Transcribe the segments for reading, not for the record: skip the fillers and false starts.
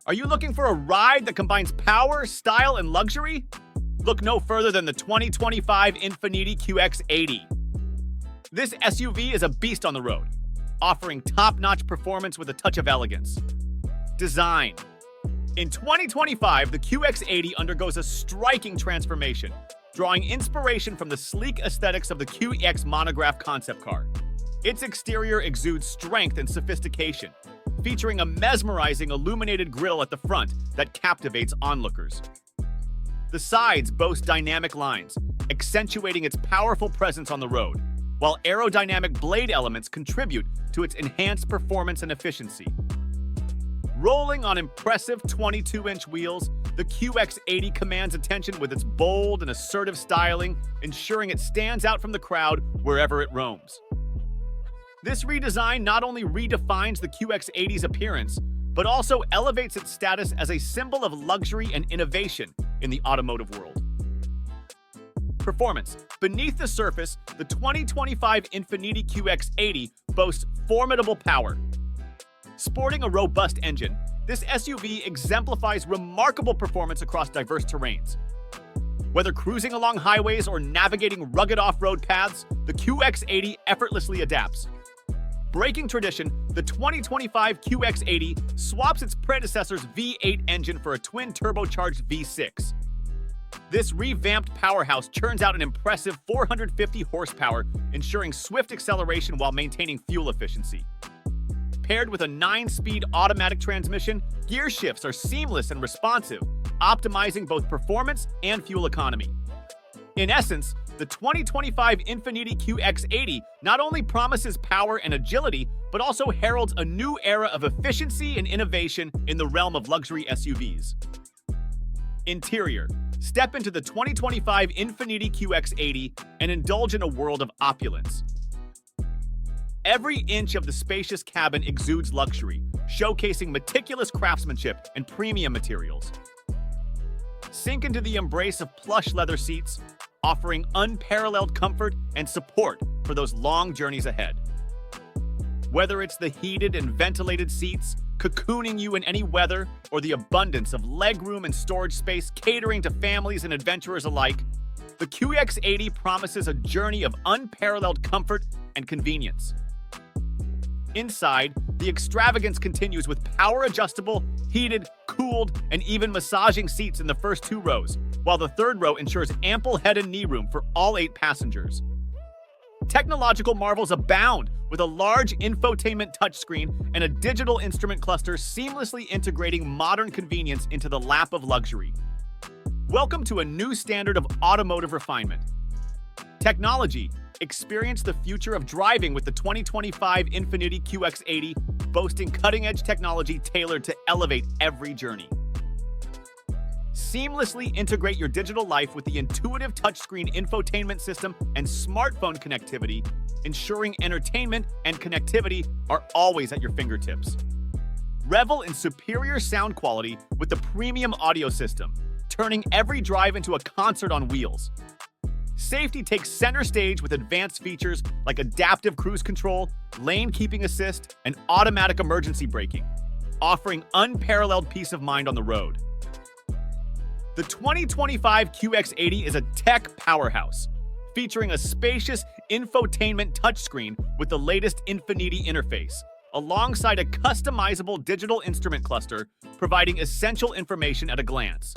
Are you looking for a ride that combines power, style, and luxury? Look no further than the 2025 Infiniti QX80. This SUV is a beast on the road, offering top-notch performance with a touch of elegance. Design. In 2025, the QX80 undergoes a striking transformation, drawing inspiration from the sleek aesthetics of the QX Monograph concept car. Its exterior exudes strength and sophistication, featuring a mesmerizing illuminated grille at the front that captivates onlookers. The sides boast dynamic lines, accentuating its powerful presence on the road, while aerodynamic blade elements contribute to its enhanced performance and efficiency. Rolling on impressive 22-inch wheels, the QX80 commands attention with its bold and assertive styling, ensuring it stands out from the crowd wherever it roams. This redesign not only redefines the QX80's appearance, but also elevates its status as a symbol of luxury and innovation in the automotive world. Performance. Beneath the surface, the 2025 Infiniti QX80 boasts formidable power. Sporting a robust engine, this SUV exemplifies remarkable performance across diverse terrains. Whether cruising along highways or navigating rugged off-road paths, the QX80 effortlessly adapts. Breaking tradition, the 2025 QX80 swaps its predecessor's V8 engine for a twin-turbocharged V6. This revamped powerhouse churns out an impressive 450 horsepower, ensuring swift acceleration while maintaining fuel efficiency. Paired with a 9-speed automatic transmission, gear shifts are seamless and responsive, optimizing both performance and fuel economy. In essence, the 2025 Infiniti QX80 not only promises power and agility, but also heralds a new era of efficiency and innovation in the realm of luxury SUVs. Interior. Step into the 2025 Infiniti QX80 and indulge in a world of opulence. Every inch of the spacious cabin exudes luxury, showcasing meticulous craftsmanship and premium materials. Sink into the embrace of plush leather seats, offering unparalleled comfort and support for those long journeys ahead. Whether it's the heated and ventilated seats, cocooning you in any weather, or the abundance of legroom and storage space catering to families and adventurers alike, the QX80 promises a journey of unparalleled comfort and convenience. Inside, the extravagance continues with power-adjustable, heated, cooled, and even massaging seats in the first 2 rows, while the 3rd row ensures ample head and knee room for all 8 passengers. Technological marvels abound, with a large infotainment touchscreen and a digital instrument cluster seamlessly integrating modern convenience into the lap of luxury. Welcome to a new standard of automotive refinement. Technology. Experience the future of driving with the 2025 Infiniti QX80, boasting cutting-edge technology tailored to elevate every journey. Seamlessly integrate your digital life with the intuitive touchscreen infotainment system and smartphone connectivity, ensuring entertainment and connectivity are always at your fingertips. Revel in superior sound quality with the premium audio system, turning every drive into a concert on wheels. Safety takes center stage with advanced features like adaptive cruise control, lane keeping assist, and automatic emergency braking, offering unparalleled peace of mind on the road. The 2025 QX80 is a tech powerhouse, featuring a spacious infotainment touchscreen with the latest Infiniti interface, alongside a customizable digital instrument cluster, providing essential information at a glance.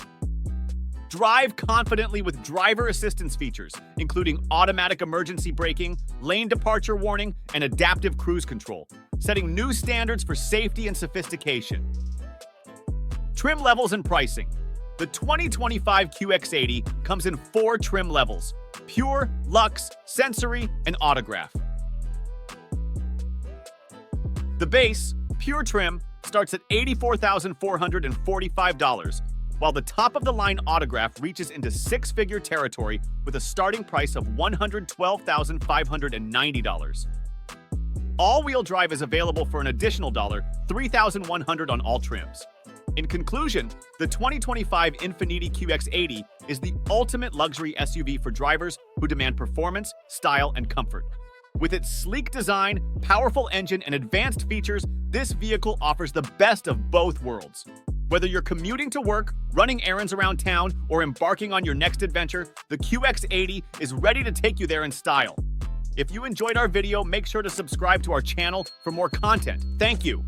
Drive confidently with driver assistance features, including automatic emergency braking, lane departure warning, and adaptive cruise control, setting new standards for safety and sophistication. Trim levels and pricing. The 2025 QX80 comes in 4 trim levels: Pure, Luxe, Sensory, and Autograph. The base, Pure trim, starts at $84,445, while the top-of-the-line Autograph reaches into 6-figure territory with a starting price of $112,590. All-wheel drive is available for an additional $3,100 on all trims. In conclusion, the 2025 Infiniti QX80 is the ultimate luxury SUV for drivers who demand performance, style, and comfort. With its sleek design, powerful engine, and advanced features, this vehicle offers the best of both worlds. Whether you're commuting to work, running errands around town, or embarking on your next adventure, the QX80 is ready to take you there in style. If you enjoyed our video, make sure to subscribe to our channel for more content. Thank you.